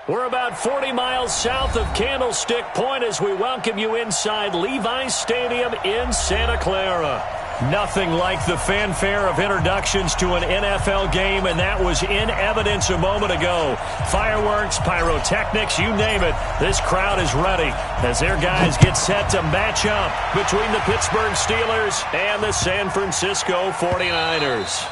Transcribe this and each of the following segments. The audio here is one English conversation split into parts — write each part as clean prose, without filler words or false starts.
We're about 40 miles south of Candlestick Point as we welcome you inside Levi's Stadium in Santa Clara. Nothing like the fanfare of introductions to an NFL game, and that was in evidence a moment ago. Fireworks, pyrotechnics, you name it. This crowd is ready as their guys get set to match up between the Pittsburgh Steelers and the San Francisco 49ers.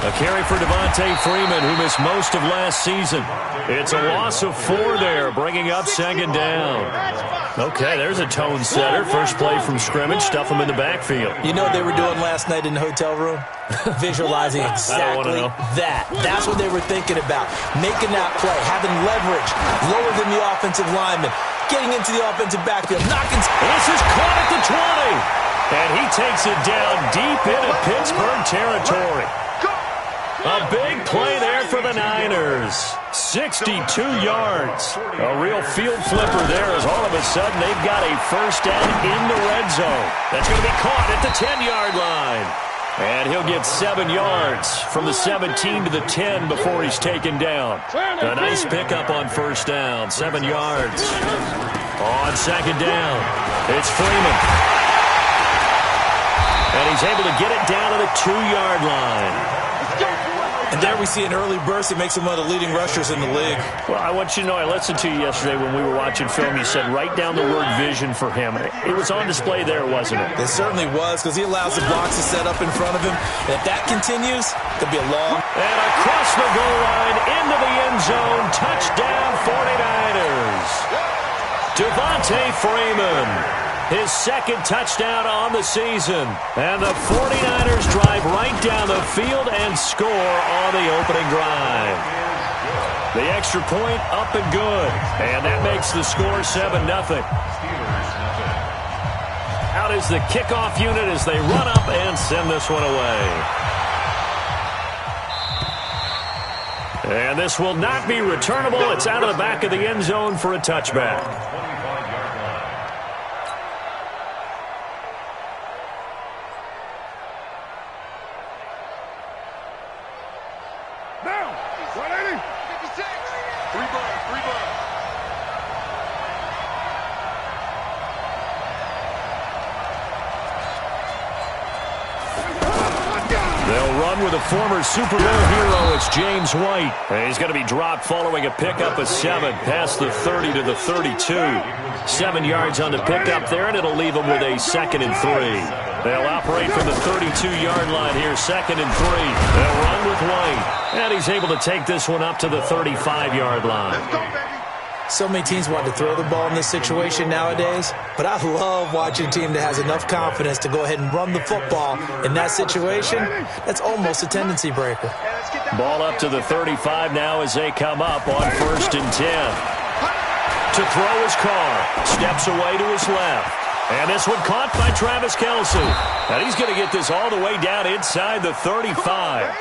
A carry for Devontae Freeman, who missed most of last season. It's a loss of 4 there, bringing up second down. Okay, there's a tone setter. First play from scrimmage, stuff him in the backfield. You know what they were doing last night in the hotel room? Visualizing exactly that. That's what they were thinking about. Making that play, having leverage, lower than the offensive lineman, getting into the offensive backfield, knocking. This is caught at the 20. And he takes it down deep into Pittsburgh territory. A big play there for the Niners. 62 yards. A real field flipper there as all of a sudden they've got a first down in the red zone. That's going to be caught at the 10-yard line. And he'll get 7 yards from the 17 to the 10 before he's taken down. A nice pickup on first down. 7 yards. On second down, it's Freeman. And he's able to get it down to the 2-yard line. And there we see an early burst that makes him one of the leading rushers in the league. Well, I want you to know, I listened to you yesterday when we were watching film. You said write down the word vision for him. It was on display there, wasn't it? It certainly was, because he allows the blocks to set up in front of him. And if that continues, it could be a long. And across the goal line, into the end zone, touchdown 49ers. Devontae Freeman. His second touchdown on the season. And the 49ers drive right down the field and score on the opening drive. The extra point up and good. And that makes the score 7-0. Out is the kickoff unit as they run up and send this one away. And this will not be returnable. It's out of the back of the end zone for a touchback. With a former Super Bowl hero, it's James White. And he's going to be dropped following a pickup of 7 past the 30 to the 32. 7 yards on the pickup there, and it'll leave them with a 2nd and 3. They'll operate from the 32-yard line here, 2nd and 3. They'll run with White, and he's able to take this one up to the 35-yard line. So many teams want to throw the ball in this situation nowadays, but I love watching a team that has enough confidence to go ahead and run the football in that situation. That's almost a tendency breaker. Ball up to the 35 now as they come up on 1st and 10. To throw his Carr. Steps away to his left. And this one caught by Travis Kelce. And he's going to get this all the way down inside the 35.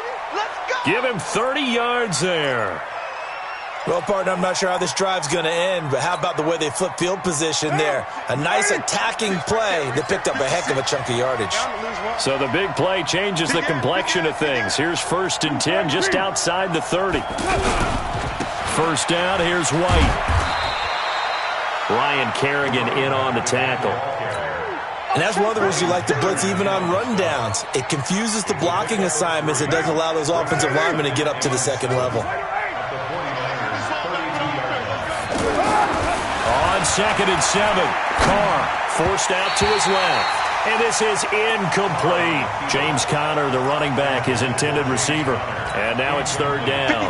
Give him 30 yards there. Well, partner, I'm not sure how this drive's going to end, but how about the way they flip field position there? A nice attacking play that picked up a heck of a chunk of yardage. So the big play changes the complexion of things. Here's 1st and 10 just outside the 30. First down, here's White. Ryan Kerrigan in on the tackle. And that's one of the reasons you like to blitz even on rundowns. It confuses the blocking assignments. It doesn't allow those offensive linemen to get up to the 2nd level. On 2nd and 7, Carr forced out to his left. And this is incomplete. James Conner, the running back, his intended receiver. And now it's 3rd down.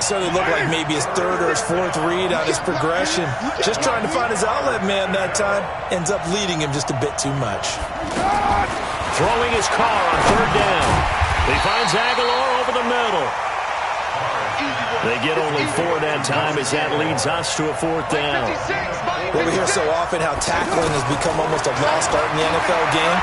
So it looked like maybe his 3rd or his 4th read on his progression. Just trying to find his outlet man that time. Ends up leading him just a bit too much. Throwing his Carr on 3rd down. He finds Aguilar over the middle. They get only 4 that time as that leads us to a 4th down. Well, we hear so often how tackling has become almost a lost art in the NFL game.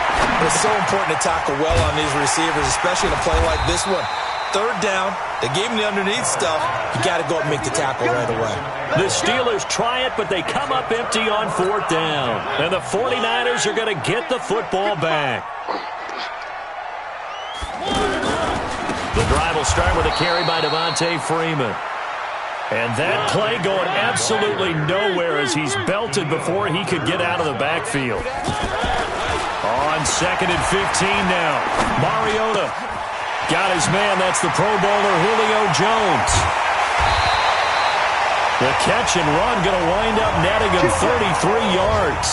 It's so important to tackle well on these receivers, especially in a play like this one. third down. They gave him the underneath stuff. You got to go up and make the tackle right away. The Steelers try it, but they come up empty on fourth down. And the 49ers are going to get the football back. The drive will start with a carry by Devontae Freeman. And that play going absolutely nowhere as he's belted before he could get out of the backfield. On 2nd and 15 now. Mariota got his man. That's the Pro Bowler Julio Jones. The catch and run going to wind up netting him 33 yards.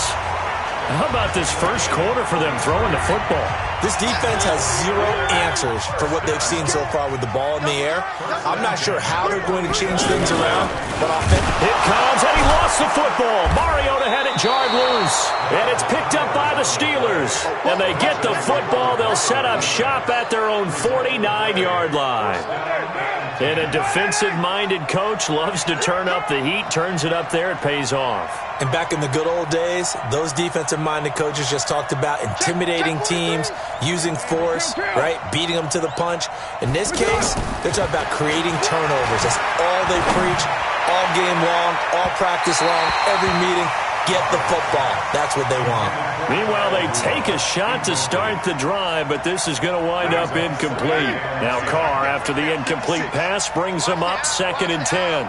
How about this first quarter for them throwing the football? This defense has zero answers for what they've seen so far with the ball in the air. I'm not sure how they're going to change things around, but it comes, and he lost the football. Mariota had it jarred loose, and it's picked up by the Steelers. And they get the football. They'll set up shop at their own 49-yard line. And a defensive-minded coach loves to turn up the heat, turns it up there, it pays off. And back in the good old days, those defensive-minded coaches just talked about intimidating teams, using force, right, beating them to the punch. In this case, they're talking about creating turnovers. That's all they preach, all game long, all practice long, every meeting. Get the football. That's what they want. Meanwhile, they take a shot to start the drive, but this is going to wind up incomplete. Now Carr, after the incomplete pass, brings him up 2nd and 10.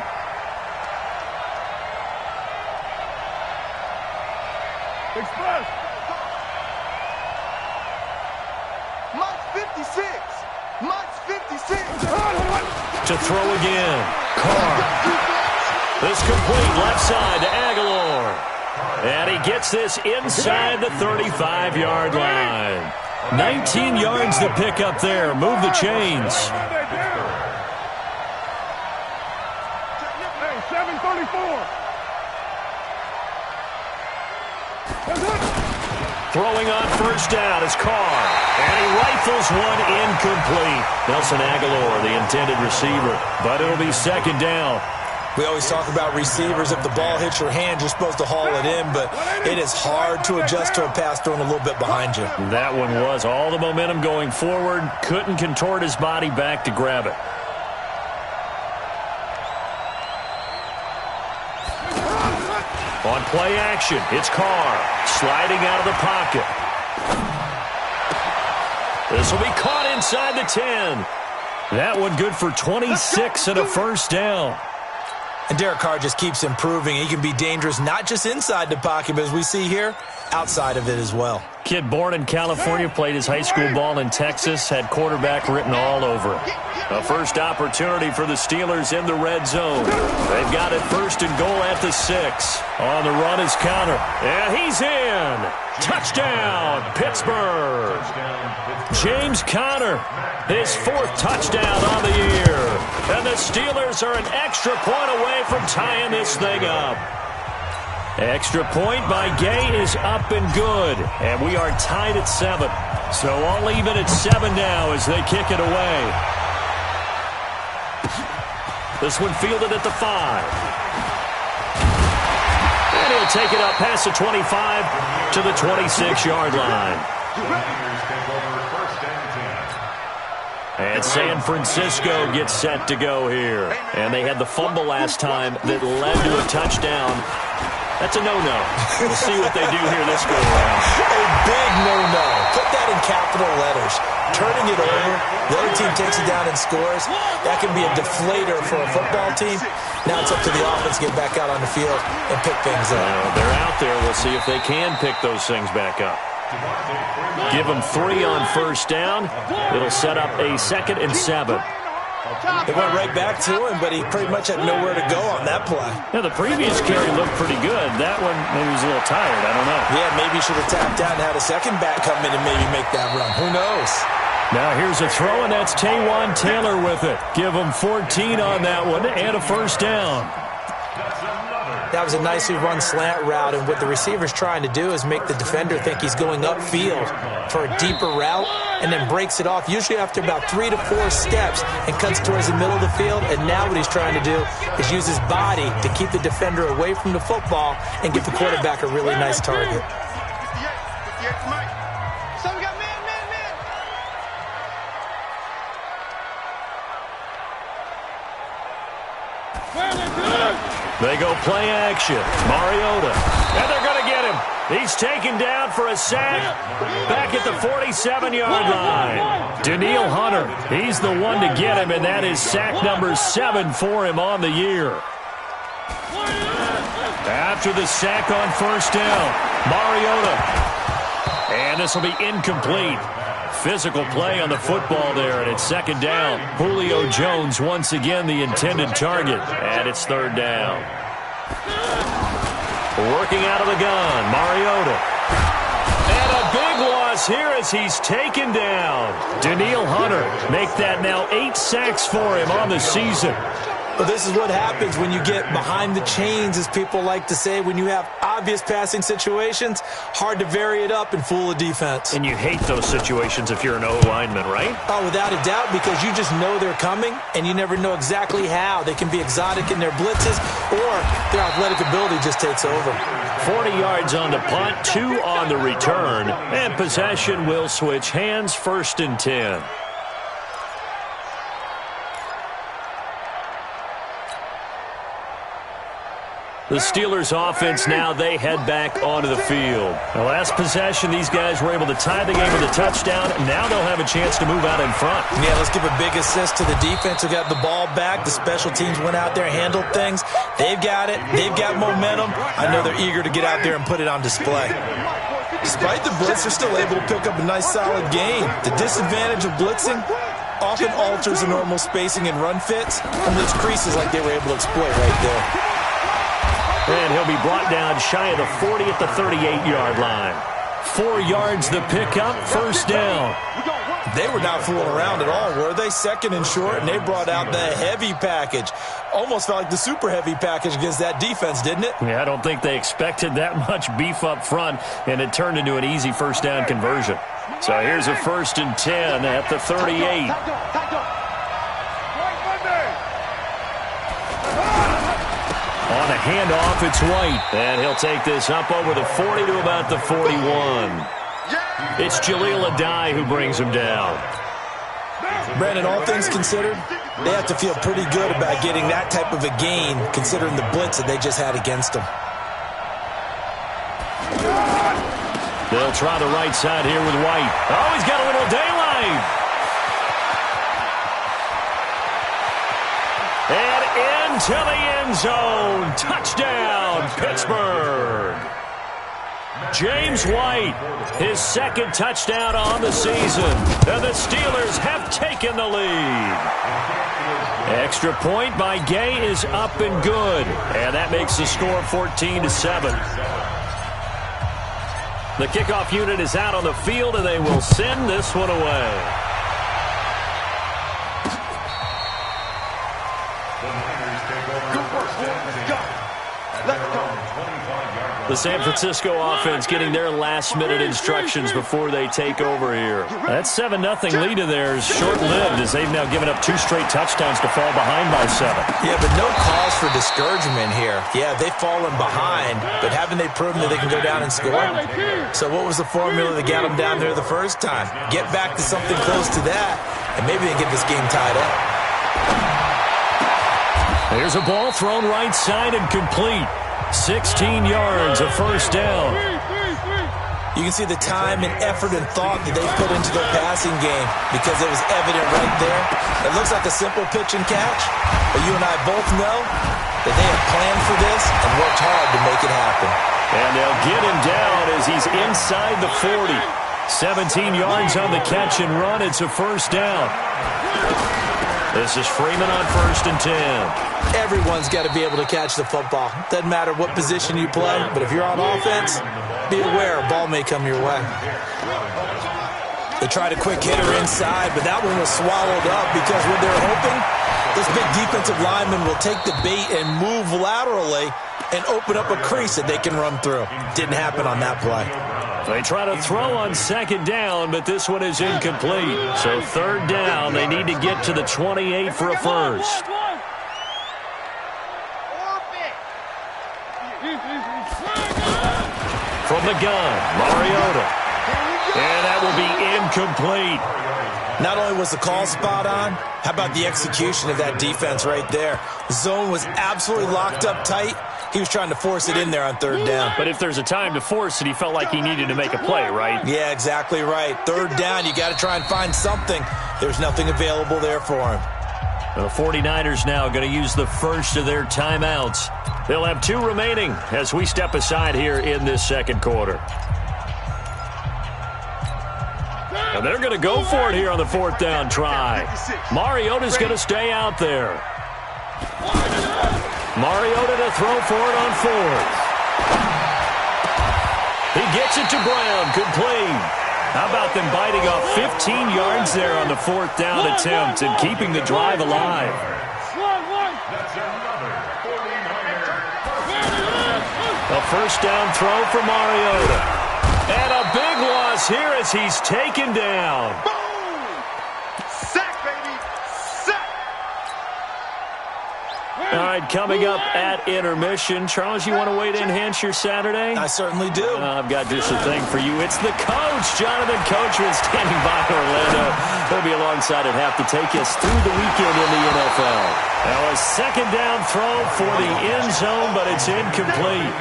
Express. March 56. March 56. To throw again. Carr. This complete left side to Aguilar. And he gets this inside the 35-yard line. 19 yards to pick up there. Move the chains. 734. Throwing on first down is Carr. And he rifles one incomplete. Nelson Aguilar, the intended receiver. But it'll be 2nd down. We always talk about receivers. If the ball hits your hand, you're supposed to haul it in, but it is hard to adjust to a pass thrown a little bit behind you. That one was all the momentum going forward. Couldn't contort his body back to grab it. On play action, it's Carr sliding out of the pocket. This will be caught inside the 10. That one good for 26 and a first down. And Derek Carr just keeps improving. He can be dangerous not just inside the pocket, but as we see here, outside of it as well. Kid born in California, played his high school ball in Texas, had quarterback written all over him. A first opportunity for the Steelers in the red zone. They've got it 1st and goal at the 6. On the run is Conner. And he's in. Touchdown, Pittsburgh. James Conner, his 4th touchdown on the year. And the Steelers are an extra point away from tying this thing up. Extra point by Gay is up and good. And we are tied at 7. So all even at 7 now as they kick it away. This one fielded at the 5. And he'll take it up past the 25 to the 26-yard line. And San Francisco gets set to go here. And they had the fumble last time that led to a touchdown. That's a no-no. We'll see what they do here this go around. A big no-no. Put that in capital letters. Turning it over, the other team takes it down and scores. That can be a deflator for a football team. Now it's up to the offense to get back out on the field and pick things up. They're out there. We'll see if they can pick those things back up. Give them 3 on first down. It'll set up a 2nd and 7. They went right back to him, but he pretty much had nowhere to go on that play. Yeah, the previous carry looked pretty good. That one, maybe he was a little tired. I don't know. Yeah, maybe he should have tapped out and had a second back come in and maybe make that run. Who knows? Now here's a throw, and that's Taywan Taylor with it. Give him 14 on that one and a first down. That was a nicely run slant route, and what the receiver's trying to do is make the defender think he's going upfield for a deeper route and then breaks it off, usually after about 3 to 4 steps, and cuts towards the middle of the field. And now what he's trying to do is use his body to keep the defender away from the football and give the quarterback a really nice target. They go play action. Mariota. And they're going to get him. He's taken down for a sack back at the 47-yard line. Danielle Hunter, he's the one to get him, and that is sack number 7 for him on the year. After the sack on first down, Mariota. And this will be incomplete. Physical play on the football there, and it's second down. Julio Jones once again the intended target, and it's third down. Working out of the gun, Mariota. And a big loss here as he's taken down. Danielle Hunter make that now 8 sacks for him on the season. Well, this is what happens when you get behind the chains, as people like to say. When you have obvious passing situations, hard to vary it up and fool a defense. And you hate those situations if you're an O-lineman, right? Oh, without a doubt, because you just know they're coming, and you never know exactly how. They can be exotic in their blitzes, or their athletic ability just takes over. 40 yards on the punt, 2 on the return, and possession will switch hands, 1st and 10. The Steelers offense now, they head back onto the field. The last possession, these guys were able to tie the game with a touchdown. Now they'll have a chance to move out in front. Yeah, let's give a big assist to the defense who got the ball back. The special teams went out there, handled things. They've got it. They've got momentum. I know they're eager to get out there and put it on display. Despite the blitz, they're still able to pick up a nice, solid gain. The disadvantage of blitzing often alters the normal spacing and run fits from those creases like they were able to exploit right there. And he'll be brought down shy of the 40 at the 38-yard line. 4 yards the pickup, 1st down. They were not fooling around at all, were they? 2nd and short, and they brought out the heavy package. Almost felt like the super heavy package against that defense, didn't it? Yeah, I don't think they expected that much beef up front, and it turned into an easy 1st down conversion. So here's a 1st and 10 at the 38. On a handoff, it's White. And he'll take this up over the 40 to about the 41. It's Jaleel Adai who brings him down. Brandon, all things considered, they have to feel pretty good about getting that type of a gain, considering the blitz that they just had against them. They'll try the right side here with White. Oh, he's got a little daylight. And into the end zone. Touchdown, Pittsburgh. James White, his 2nd touchdown on the season. And the Steelers have taken the lead. Extra point by Gay is up and good. And that makes the score 14-7. The kickoff unit is out on the field, and they will send this one away. The San Francisco offense getting their last-minute instructions before they take over here. That 7-0 lead of theirs short-lived as they've now given up 2 straight touchdowns to fall behind by 7. Yeah, but no cause for discouragement here. Yeah, they've fallen behind, but haven't they proven that they can go down and score? So what was the formula that got them down there the first time? Get back to something close to that, and maybe they get this game tied up. There's a ball thrown right side and complete. 16 yards, a 1st down. You can see the time and effort and thought that they put into their passing game because it was evident right there. It looks like a simple pitch and catch, but you and I both know that they have planned for this and worked hard to make it happen. And they'll get him down as he's inside the 40. 17 yards on the catch and run. It's a 1st down. This is Freeman on 1st and 10. Everyone's got to be able to catch the football. Doesn't matter what position you play, but if you're on offense, be aware a ball may come your way. They tried a quick hitter inside, but that one was swallowed up because what they're hoping, this big defensive lineman will take the bait and move laterally and open up a crease that they can run through. Didn't happen on that play. They try to throw on 2nd down, but this one is incomplete. So 3rd down, they need to get to the 28 for a 1st. From the gun, Mariota. And that will be incomplete. Not only was the call spot on, how about the execution of that defense right there? The zone was absolutely locked up tight. He was trying to force it in there on third down. But if there's a time to force it, he felt like he needed to make a play, right? Yeah, exactly right. Third down, you got to try and find something. There's nothing available there for him. The 49ers now going to use the first of their timeouts. They'll have 2 remaining as we step aside here in this second quarter. And they're going to go for it here on the 4th down try. Mariota's going to stay out there. Mariota to throw for it on 4th. He gets it to Brown, complete. How about them biting off 15 yards there on the 4th down attempt and keeping the drive alive? A first down throw for Mariota. And a big loss here as he's taken down. Boom! Sack, baby! Sack! All right, coming up at intermission. Charles, you want to wait to enhance your Saturday? I certainly do. I've got just a thing for you. It's the coach, Jonathan Coachman, standing by Orlando. He'll be alongside at half to take us through the weekend in the NFL. Now a second down throw for the end zone, but it's incomplete.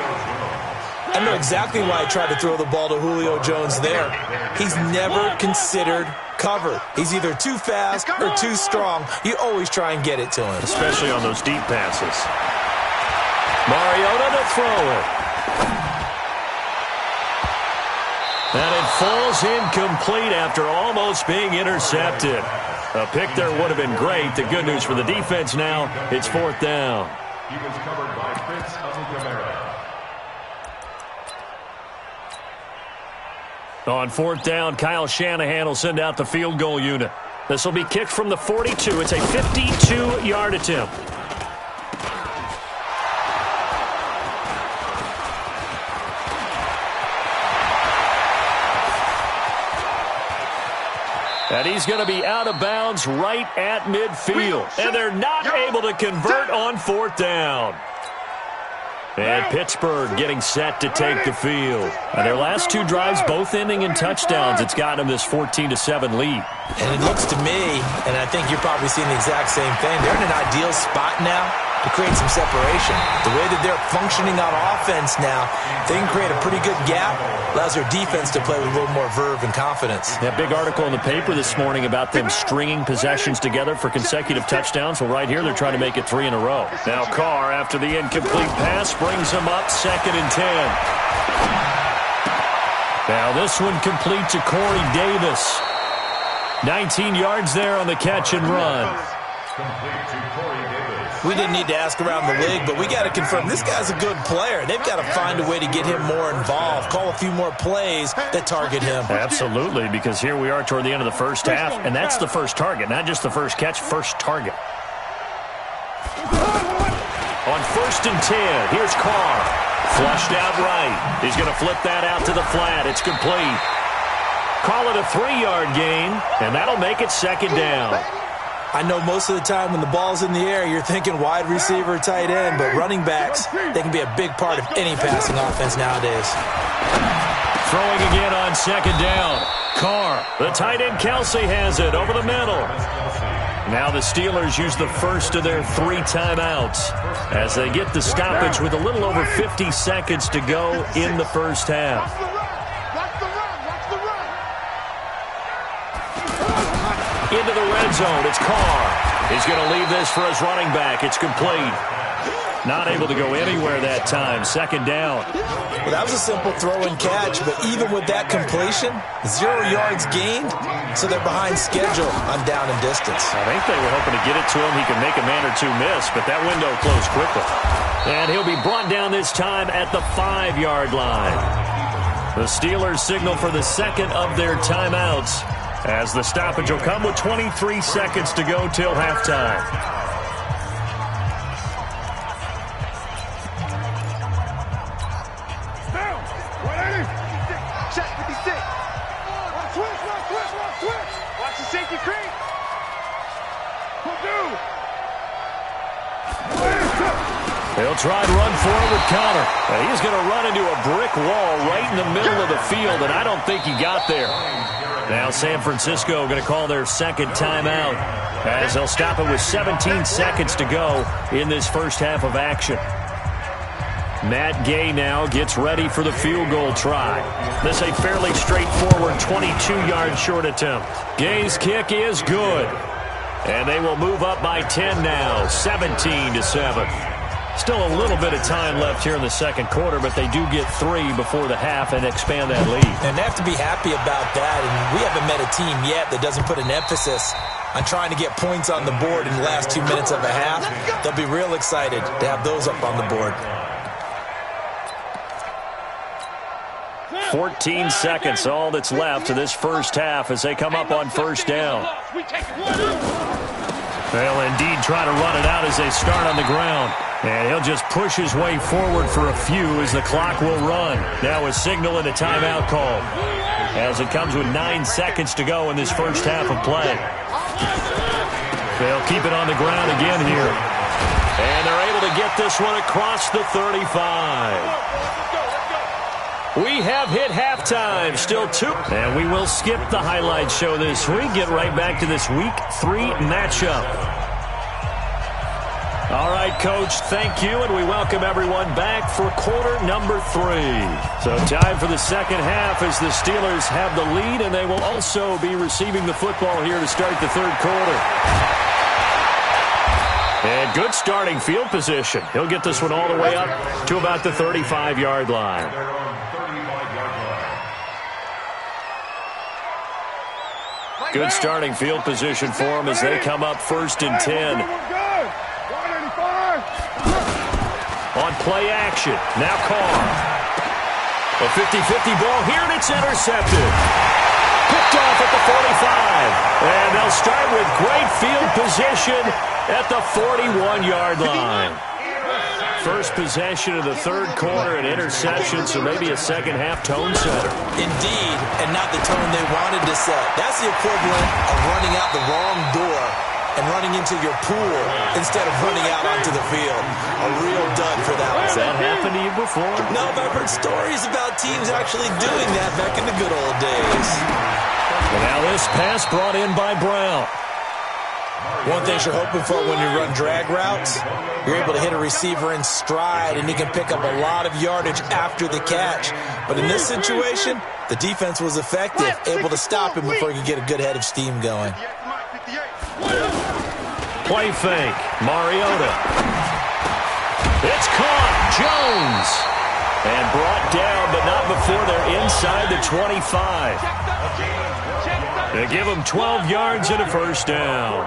I know exactly why I tried to throw the ball to Julio Jones there. He's never considered cover. He's either too fast or too strong. You always try and get it to him. Especially on those deep passes. Mariota to throw it. And it falls incomplete after almost being intercepted. A pick there would have been great. The good news for the defense now, it's 4th down. He was covered by Prince Amukamara. On 4th down, Kyle Shanahan will send out the field goal unit. This will be kicked from the 42. It's a 52-yard attempt. And he's going to be out of bounds right at midfield. And they're not able to convert on 4th down. And Pittsburgh getting set to take the field. And their last 2 drives, both ending in touchdowns. It's got them this 14-7 lead. And it looks to me, and I think you're probably seeing the exact same thing, they're in an ideal spot now to create some separation. The way that they're functioning on offense now, they can create a pretty good gap. Allows their defense to play with a little more verve and confidence. That big article in the paper this morning about them stringing possessions together for consecutive touchdowns. Well, right here, they're trying to make it 3 in a row. Now Carr, after the incomplete pass, brings them up 2nd and 10. Now this one complete to Corey Davis. 19 yards there on the catch and run. We didn't need to ask around the league, but we got to confirm this guy's a good player. They've got to find a way to get him more involved, call a few more plays that target him. Absolutely, because here we are toward the end of the first half, and that's the first target, not just the first catch, first target. On 1st and 10, here's Carr. Flushed out right. He's going to flip that out to the flat. It's complete. Call it a 3-yard gain, and that'll make it 2nd down. I know most of the time when the ball's in the air, you're thinking wide receiver, tight end, but running backs, they can be a big part of any passing offense nowadays. Throwing again on 2nd down. Carr, the tight end Kelsey has it over the middle. Now the Steelers use the first of their 3 timeouts as they get the stoppage with a little over 50 seconds to go in the first half. Into the red zone, it's Carr. He's going to leave this for his running back. It's complete. Not able to go anywhere that time. 2nd down. Well, that was a simple throw and catch, but even with that completion, 0 yards gained, so they're behind schedule on down and distance. I think they were hoping to get it to him. He could make a man or 2 miss, but that window closed quickly. And he'll be brought down this time at the 5-yard line. The Steelers signal for the second of their timeouts, as the stoppage will come with 23 seconds to go till halftime. Down. 180. Check 56. Switch. Watch the safety creep. They'll try to run forward with Connor. He's going to run into a brick wall right in the middle of the field, and I don't think he got there. Now San Francisco going to call their second timeout as they'll stop it with 17 seconds to go in this first half of action. Matt Gay now gets ready for the field goal try. This a fairly straightforward 22-yard short attempt. Gay's kick is good. And they will move up by 10 now, 17-7. Still a little bit of time left here in the second quarter, but they do get 3 before the half and expand that lead. And they have to be happy about that. And we haven't met a team yet that doesn't put an emphasis on trying to get points on the board in the last 2 minutes of a half. They'll be real excited to have those up on the board. 14 seconds, all that's left to this first half as they come up on first down. They'll indeed try to run it out as they start on the ground. And he'll just push his way forward for a few as the clock will run. Now a signal and a timeout call as it comes with 9 seconds to go in this first half of play. They'll keep it on the ground again here. And they're able to get this one across the 35. We have hit halftime. Still 2. And we will skip the highlight show this week. Get right back to this Week 3 matchup. All right, Coach, thank you, and we welcome everyone back for quarter number 3. So time for the second half as the Steelers have the lead, and they will also be receiving the football here to start the third quarter. And good starting field position. He'll get this one all the way up to about the 35-yard line. Good starting field position for them as they come up first and 10. On play action. Now Carr. A 50-50 ball here, and it's intercepted. Picked off at the 45. And they'll start with great field position at the 41-yard line. First possession of the third quarter, an interception, so maybe a second-half tone setter. Indeed, and not the tone they wanted to set. That's the equivalent of running out the wrong door and running into your pool instead of running out onto the field. A real dud for that one. Has that happened to you before? No, but I've heard stories about teams actually doing that back in the good old days. And now this pass brought in by Brown. One thing you're hoping for when you run drag routes, you're able to hit a receiver in stride, and he can pick up a lot of yardage after the catch. But in this situation, the defense was effective, able to stop him before he could get a good head of steam going. Play fake. Mariota. It's caught. Jones. And brought down, but not before they're inside the 25. They give him 12 yards and a first down.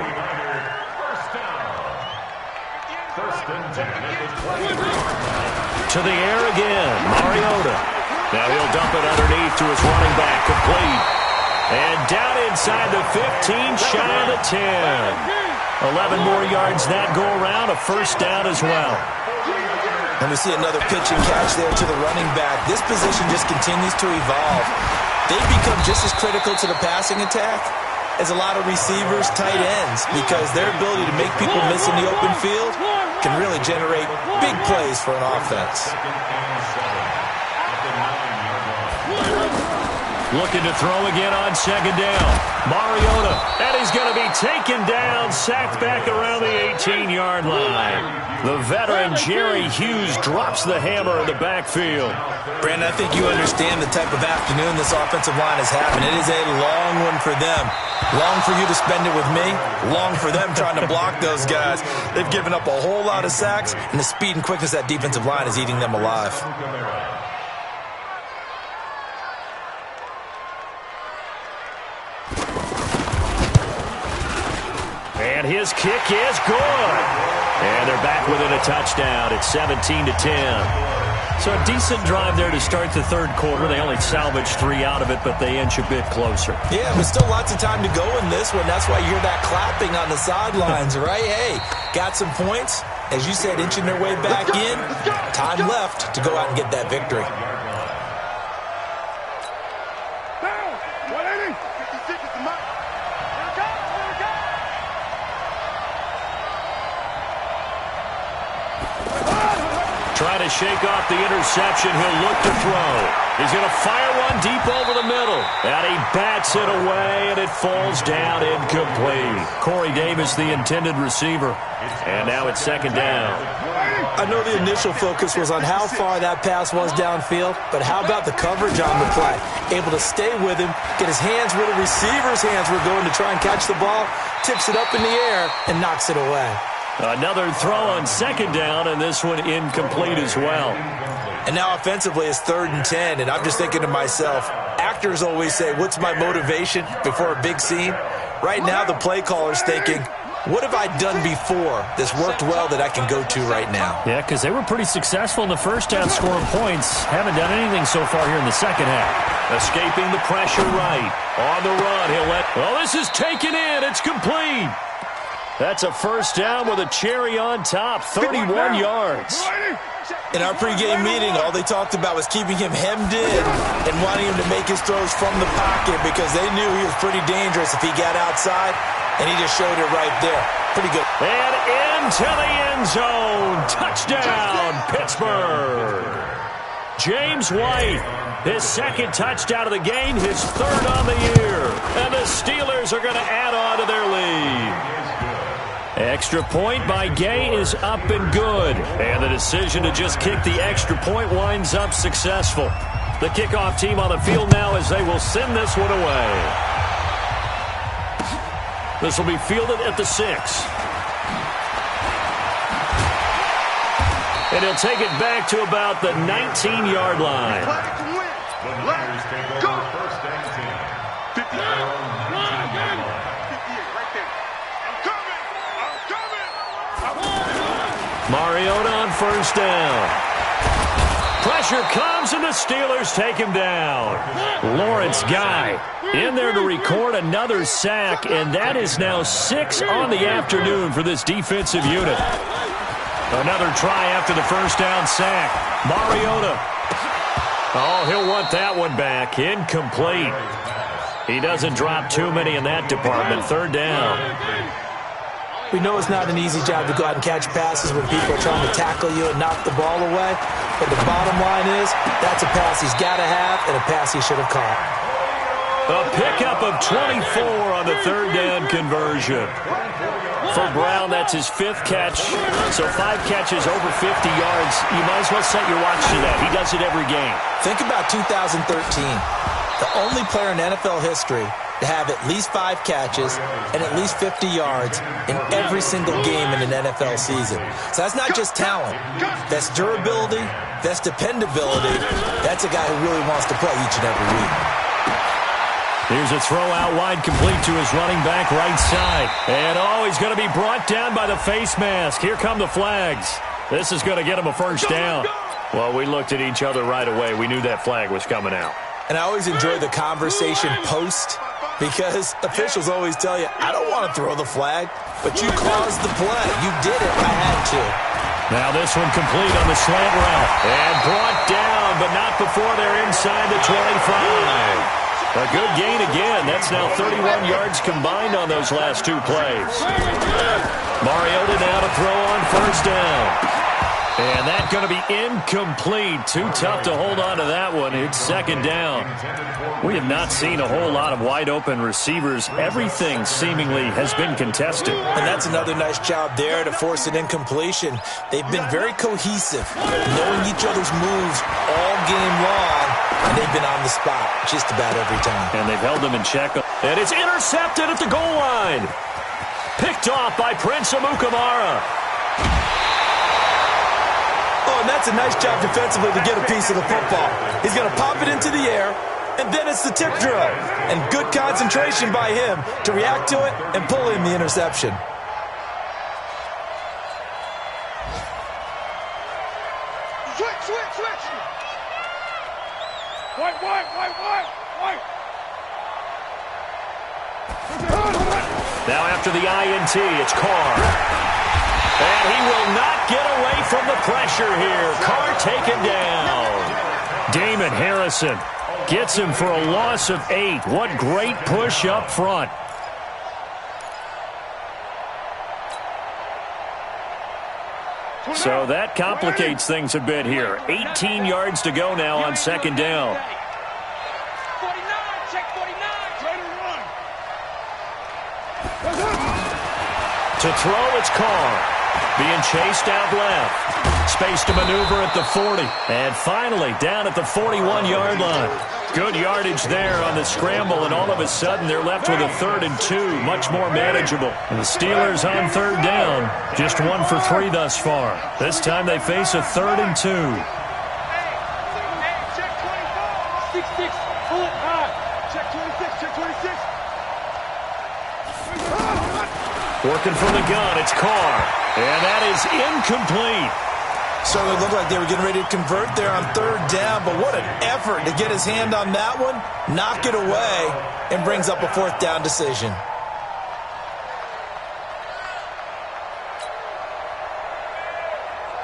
To the air again. Mariota. Now he'll dump it underneath to his running back. Complete. And down inside the 15, shy of the 10. 11 more yards that go around, a first down as well. And we see another pitch and catch there to the running back. This position just continues to evolve. They've become just as critical to the passing attack as a lot of receivers, tight ends, because their ability to make people miss in the open field can really generate big plays for an offense. Looking to throw again on second down. Mariota, and he's going to be taken down, sacked back around the 18-yard line. The veteran Jerry Hughes drops the hammer in the backfield. Brandon, I think you understand the type of afternoon this offensive line is having. It is a long one for them. Long for you to spend it with me. Long for them trying to block those guys. They've given up a whole lot of sacks, and the speed and quickness of that defensive line is eating them alive. And his kick is good. And they're back within a touchdown. It's 17-10. So a decent drive there to start the third quarter. They only salvaged 3 out of it, but they inch a bit closer. Yeah, but still lots of time to go in this one. That's why you hear that clapping on the sidelines, right? Hey, got some points. As you said, inching their way back in. Time left to go out and get that victory. Trying to shake off the interception. He'll look to throw. He's going to fire one deep over the middle. And he bats it away, and it falls down incomplete. Corey Davis, the intended receiver. And now it's second down. I know the initial focus was on how far that pass was downfield, but how about the coverage on the play? Able to stay with him, get his hands where the receiver's hands were going to try and catch the ball, tips it up in the air, and knocks it away. Another throw on second down, and this one incomplete as well. And now offensively it's 3rd and 10, and I'm just thinking to myself, actors always say, what's my motivation before a big scene? Right now the play caller's thinking, what have I done before that's worked well that I can go to right now? Yeah, because they were pretty successful in the first half scoring points. Haven't done anything so far here in the second half. Escaping the pressure right. On the run, he'll let... Well, this is taken in. It's complete. That's a first down with a cherry on top. 31 yards. In our pregame meeting, all they talked about was keeping him hemmed in and wanting him to make his throws from the pocket because they knew he was pretty dangerous if he got outside, and he just showed it right there. Pretty good. And into the end zone. Touchdown, Pittsburgh. James White, his second touchdown of the game, his third on the year. And the Steelers are going to add on to their lead. Extra point by Gay is up and good. And the decision to just kick the extra point winds up successful. The kickoff team on the field now as they will send this one away. This will be fielded at the 6. And he'll take it back to about the 19-yard line. Let's go. Mariota on first down. Pressure comes, and the Steelers take him down. Lawrence Guy in there to record another sack, and that is now 6 on the afternoon for this defensive unit. Another try after the first down sack. Mariota. Oh, he'll want that one back. Incomplete. He doesn't drop too many in that department. Third down. We know it's not an easy job to go out and catch passes when people are trying to tackle you and knock the ball away. But the bottom line is, that's a pass he's got to have and a pass he should have caught. A pickup of 24 on the third down conversion. For Brown, that's his 5th catch. So 5 catches over 50 yards. You might as well set your watch to that. He does it every game. Think about 2013. The only player in NFL history to have at least 5 catches and at least 50 yards in every single game in an NFL season. So that's not just talent. That's durability. That's dependability. That's a guy who really wants to play each and every week. Here's a throw out wide, complete to his running back right side. And he's going to be brought down by the face mask. Here come the flags. This is going to get him a first down. Well, we looked at each other right away. We knew that flag was coming out. And I always enjoy the conversation post, because officials always tell you, I don't want to throw the flag, but you caused the play. You did it. I had to. Now this one complete on the slant route. And brought down, but not before they're inside the 25. A good gain again. That's now 31 yards combined on those last 2 plays. Mariota now to throw on first down. And that's going to be incomplete. Too tough to hold on to that one. It's second down. We have not seen a whole lot of wide-open receivers. Everything seemingly has been contested. And that's another nice job there to force an incompletion. They've been very cohesive, knowing each other's moves all game long, and they've been on the spot just about every time. And they've held them in check. And it's intercepted at the goal line. Picked off by Prince Amukamara. And that's a nice job defensively to get a piece of the football. He's going to pop it into the air, and then it's the tip drill. And good concentration by him to react to it and pull in the interception. Switch. White. Now after the INT, it's Carr. And he will not get away from the pressure here. Carr taken down. Damon Harrison gets him for a loss of 8. What great push up front. So that complicates things a bit here. 18 yards to go now on second down. 49, check 49. Try to run. To throw, it's Carr. Being chased out left. Space to maneuver at the 40. And finally, down at the 41-yard line. Good yardage there on the scramble, and all of a sudden they're left with a 3rd and 2, much more manageable. And the Steelers on third down, just 1 for 3 thus far. This time they face a 3rd and 2. Hey, check 24. 6-6, pull it high. Check 26, check 26. Working from the gun, it's Carr. And that is incomplete. Certainly looked like they were getting ready to convert there on third down, but what an effort to get his hand on that one, knock it away, and brings up a 4th down decision.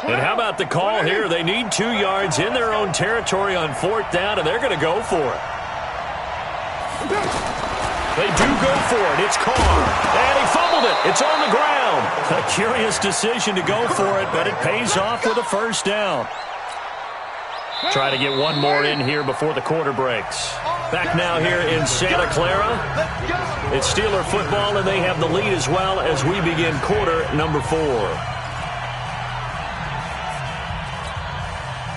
And how about the call here? They need 2 yards in their own territory on 4th down, and they're going to go for it. They do go for it. It's Carr. And he fumbled it. It's on the ground. A curious decision to go for it, but it pays off with a 1st down. Try to get one more in here before the quarter breaks. Back now here in Santa Clara. It's Steeler football, and they have the lead as well as we begin quarter number 4.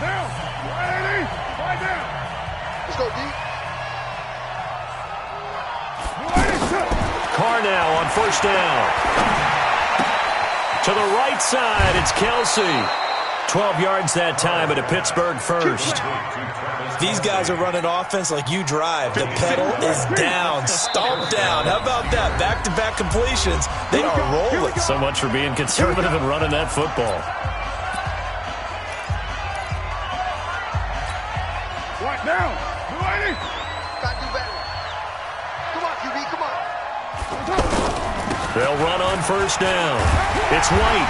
Down. 180. 5 down. Let's go deep. Carr now on 1st down. To the right side, it's Kelsey. 12 yards that time at a Pittsburgh 1st. These guys are running offense like you drive. The pedal is down, stomped down. How about that? Back-to-back completions. They are rolling. So much for being conservative and running that football. Right now. 280. Got to do better. Come on, QB, come on. They'll run on 1st down. It's White.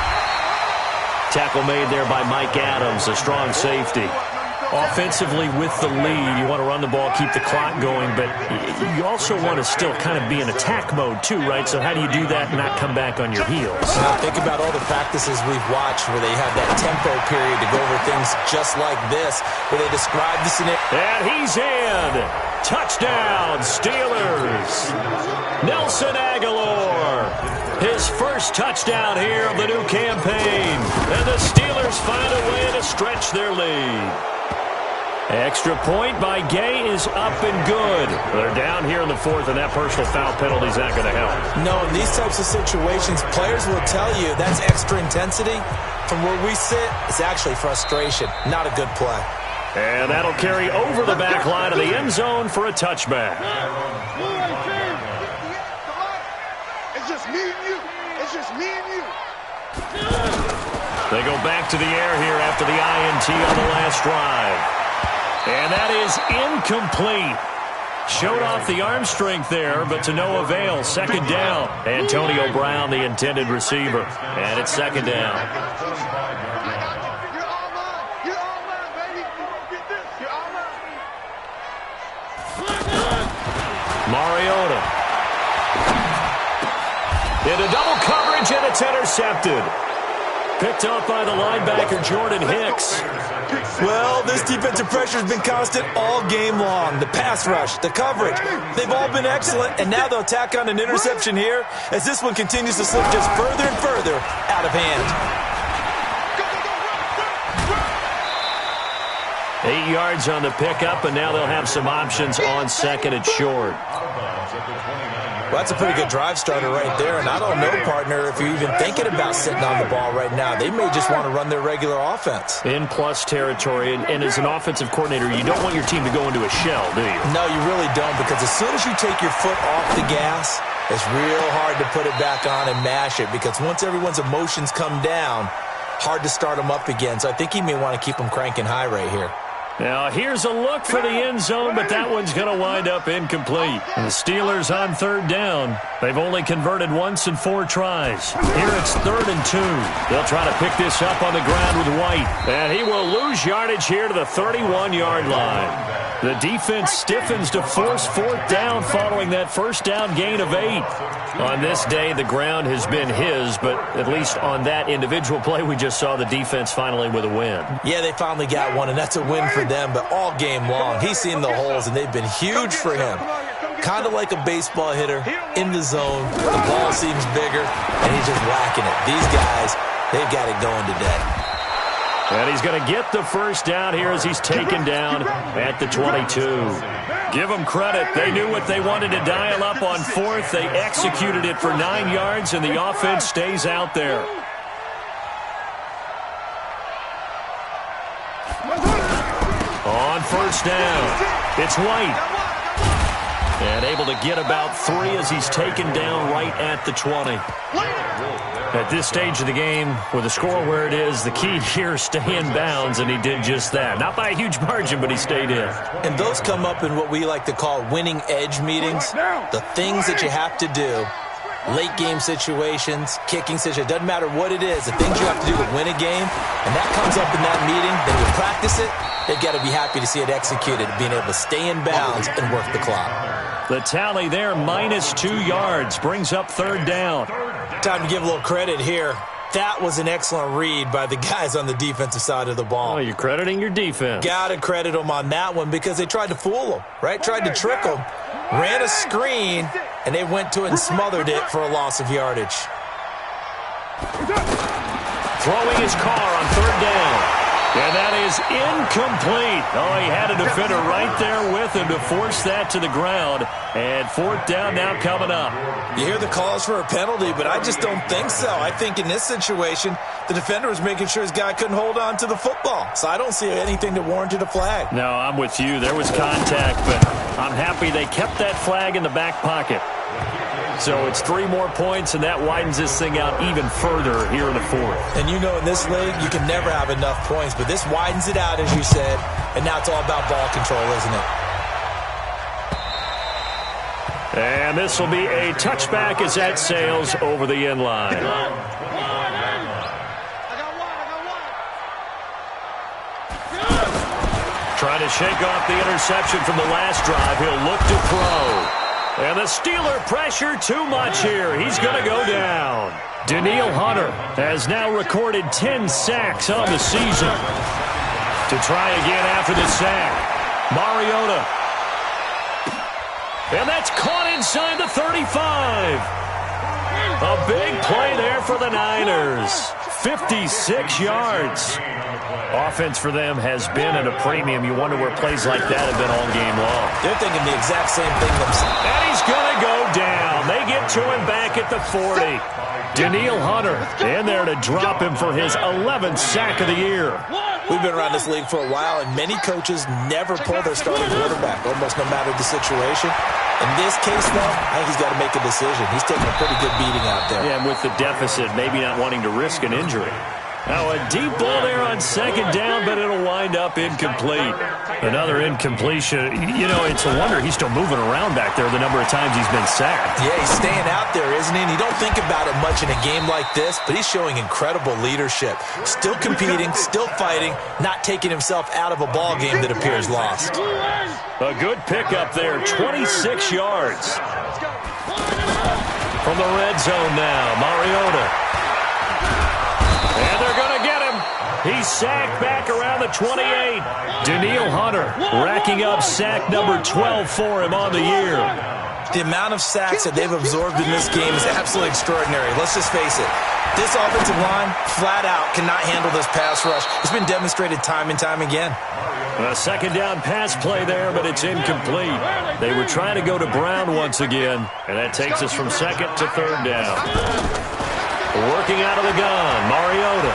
Tackle made there by Mike Adams, a strong safety. Offensively with the lead, you want to run the ball, keep the clock going, but you also want to still kind of be in attack mode too, right? So how do you do that and not come back on your heels? Now think about all the practices we've watched where they have that tempo period to go over things just like this, where they describe the scenario. And he's in. Touchdown, Steelers. Nelson Aguilar. His first touchdown here of the new campaign. And the Steelers find a way to stretch their lead. Extra point by Gay is up and good. They're down here in the 4th, and that personal foul penalty is not going to help. No, in these types of situations, players will tell you that's extra intensity. From where we sit, it's actually frustration. Not a good play. And that'll carry over the back line of the end zone for a touchback. It's just me and you. It's just me and you. They go back to the air here after the INT on the last drive. And that is incomplete. Showed off the arm strength there, but to no avail. 2nd down. Antonio Brown, the intended receiver. And it's 2nd down. You're all mine. You're all mine, baby. You won't get this. You're all mine. Mariota. Into double coverage, and it's intercepted. Picked off by the linebacker, Jordan Hicks. Well, this defensive pressure has been constant all game long. The pass rush, the coverage, they've all been excellent, and now they'll tack on an interception here as this one continues to slip just further and further out of hand. 8 yards on the pickup, and now they'll have some options on 2nd and short. Well, that's a pretty good drive starter right there, and I don't know, partner, if you're even thinking about sitting on the ball right now. They may just want to run their regular offense. In plus territory, and as an offensive coordinator, you don't want your team to go into a shell, do you? No, you really don't, because as soon as you take your foot off the gas, it's real hard to put it back on and mash it, because once everyone's emotions come down, hard to start them up again. So I think he may want to keep them cranking high right here. Now, here's a look for the end zone, but that one's going to wind up incomplete. And the Steelers on 3rd down. They've only converted once in 4 tries. Here it's 3rd and 2. They'll try to pick this up on the ground with White. And he will lose yardage here to the 31-yard line. The defense stiffens to force fourth down following that first down gain of 8. On this day, the ground has been his, but at least on that individual play, we just saw the defense finally with a win. Yeah, they finally got one, and that's a win for them, but all game long, he's seen the holes, and they've been huge for him. Kind of like a baseball hitter in the zone. The ball seems bigger, and he's just whacking it. These guys, they've got it going today. And he's going to get the first down here as he's taken down at the 22. Give them credit. They knew what they wanted to dial up on fourth. They executed it for 9 yards, and the offense stays out there. On first down, it's White. And able to get about 3 as he's taken down right at the 20. At this stage of the game, with the score where it is, the key here is stay in bounds, and he did just that. Not by a huge margin, but he stayed in. And those come up in what we like to call winning edge meetings. The things that you have to do, late game situations, kicking situations, doesn't matter what it is, the things you have to do to win a game, and that comes up in that meeting, then you practice it, they've got to be happy to see it executed, being able to stay in bounds and work the clock. The tally there, minus 2 yards, brings up third down. Time to give a little credit here. That was an excellent read by the guys on the defensive side of the ball. Oh, you're crediting your defense. Got to credit them on that one because they tried to fool them, right? Tried to trick them. Ran a screen, and they went to it and smothered it for a loss of yardage. Throwing his car on third down. And that is incomplete. Oh, he had a defender right there with him to force that to the ground. And fourth down now coming up. You hear the calls for a penalty, but I just don't think so. I think in this situation, the defender was making sure his guy couldn't hold on to the football. So I don't see anything that warranted a flag. No, I'm with you. There was contact, but I'm happy they kept that flag in the back pocket. So it's 3 more points, and that widens this thing out even further here in the fourth. And you know in this league, you can never have enough points, but this widens it out, as you said, and now it's all about ball control, isn't it? And this will be a touchback as that sails over the end line. Trying to shake off the interception from the last drive. He'll look to throw. And the Steeler pressure too much here. He's going to go down. Danielle Hunter has now recorded 10 sacks on the season. To try again after the sack, Mariota. And that's caught inside the 35. A big play there for the Niners. 56 yards. Offense for them has been at a premium. You wonder where plays like that have been all game long. They're thinking the exact same thing themselves. And he's going to go down. They get to him back at the 40. Danielle Hunter in there to drop him for his 11th sack of the year. We've been around this league for a while, and many coaches never pull their starting quarterback, almost no matter the situation. In this case, though, I think he's got to make a decision. He's taking a pretty good beating out there. Yeah, and with the deficit, maybe not wanting to risk an injury. Now a deep ball there on second down, but it'll wind up incomplete. Another incompletion. You know, it's a wonder he's still moving around back there the number of times he's been sacked. Yeah, he's staying out there, isn't he? And you don't think about it much in a game like this, but he's showing incredible leadership. Still competing, still fighting, not taking himself out of a ball game that appears lost. A good pickup there, 26 yards. From the red zone now, Mariota. And they're going to get him. He's sacked back around the 28. Danielle Hunter racking up sack number 12 for him on the year. The amount of sacks that they've absorbed in this game is absolutely extraordinary. Let's just face it. This offensive line, flat out, cannot handle this pass rush. It's been demonstrated time and time again. A second down pass play there, but it's incomplete. They were trying to go to Brown once again, and that takes us from second to third down. Working out of the gun, Mariota.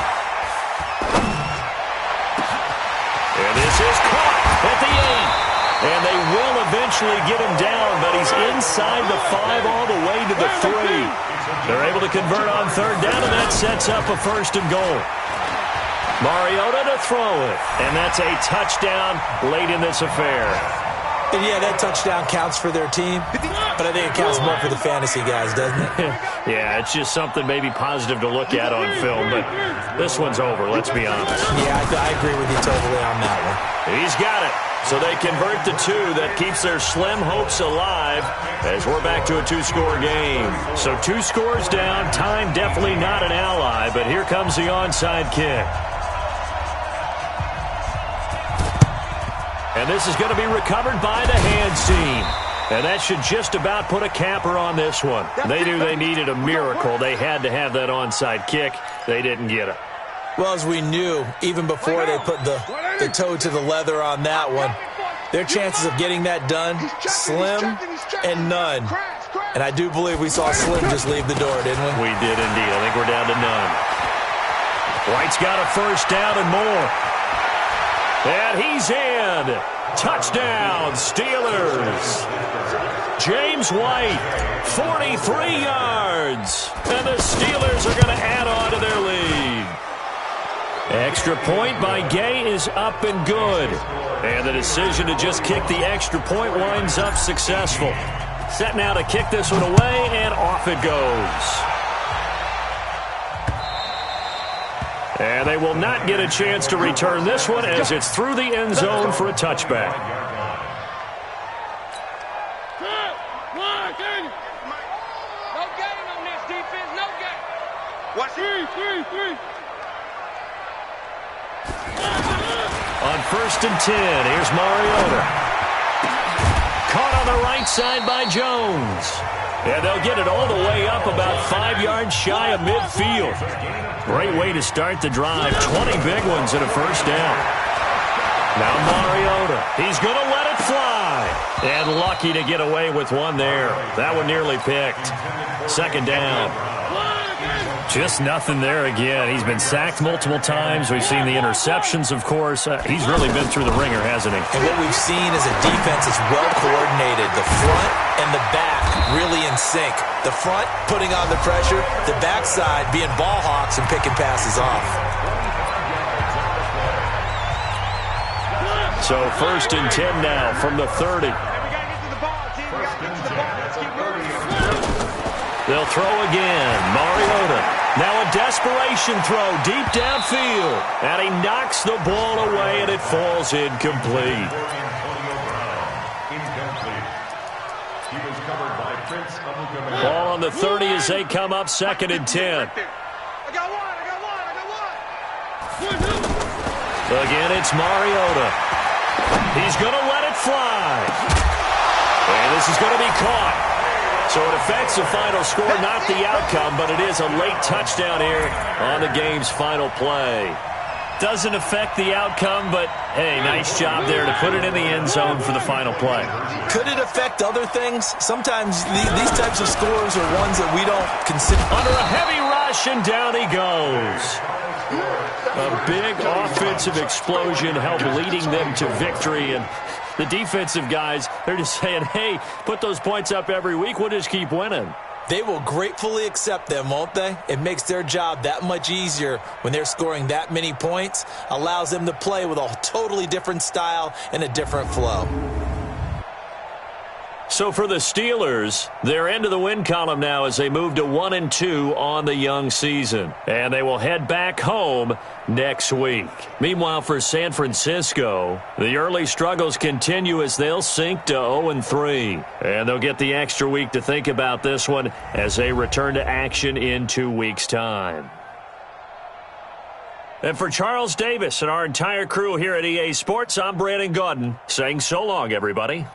And this is caught at the 8. And they will eventually get him down, but he's inside the 5 all the way to the 3. They're able to convert on third down, and that sets up a first and goal. Mariota to throw it. And that's a touchdown late in this affair. And yeah, that touchdown counts for their team, but I think it counts more for the fantasy guys, doesn't it? Yeah, it's just something maybe positive to look at on film, but this one's over, let's be honest. Yeah, I agree with you totally on that one. He's got it. So they convert the 2. That keeps their slim hopes alive as we're back to a 2-score game. So 2 scores down. Time definitely not an ally, but here comes the onside kick. And this is going to be recovered by the hands team. And that should just about put a capper on this one. They knew they needed a miracle. They had to have that onside kick. They didn't get it. Well, as we knew, even before they put the toe to the leather on that one, their chances of getting that done, slim and none. And I do believe we saw Slim just leave the door, didn't we? We did indeed. I think we're down to none. White's got a first down and more. And he's in. Touchdown, Steelers. James White, 43 yards. And the Steelers are going to add on to their lead. Extra point by Gay is up and good. And the decision to just kick the extra point winds up successful. Set now to kick this one away, and off it goes. And they will not get a chance to return this one as it's through the end zone for a touchback. No game on this defense, no game. Watch three. On 1st and 10, here's Mariota. Caught on the right side by Jones. And they'll get it all the way up about 5 yards shy of midfield. Great way to start the drive. 20 big ones and a first down. Now Mariota. He's going to let it fly. And lucky to get away with one there. That one nearly picked. 2nd down. Just nothing there again. He's been sacked multiple times. We've seen the interceptions, of course. He's really been through the ringer, hasn't he? And what we've seen is a defense that's well coordinated. The front and the back really in sync. The front putting on the pressure, the backside being ball hawks and picking passes off. So 1st and 10 now from the 30. They'll throw again. Mariota. Now a desperation throw deep downfield. And he knocks the ball away, and it falls incomplete. Ball on the 30 as they come up 2nd and 10. I got one. Again, it's Mariota. He's going to let it fly. And this is going to be caught. So it affects the final score, not the outcome, but it is a late touchdown here on the game's final play. Doesn't affect the outcome, but, hey, nice job there to put it in the end zone for the final play. Could it affect other things? Sometimes these types of scores are ones that we don't consider. Under a heavy rush, and down he goes. A big offensive explosion helped leading them to victory, and the defensive guys, they're just saying, hey, put those points up every week. We'll just keep winning. They will gratefully accept them, won't they? It makes their job that much easier when they're scoring that many points. Allows them to play with a totally different style and a different flow. So for the Steelers, they're into the win column now as they move to 1-2 on the young season. And they will head back home next week. Meanwhile, for San Francisco, the early struggles continue as they'll sink to 0-3. And they'll get the extra week to think about this one as they return to action in 2 weeks' time. And for Charles Davis and our entire crew here at EA Sports, I'm Brandon Gaudin saying so long, everybody.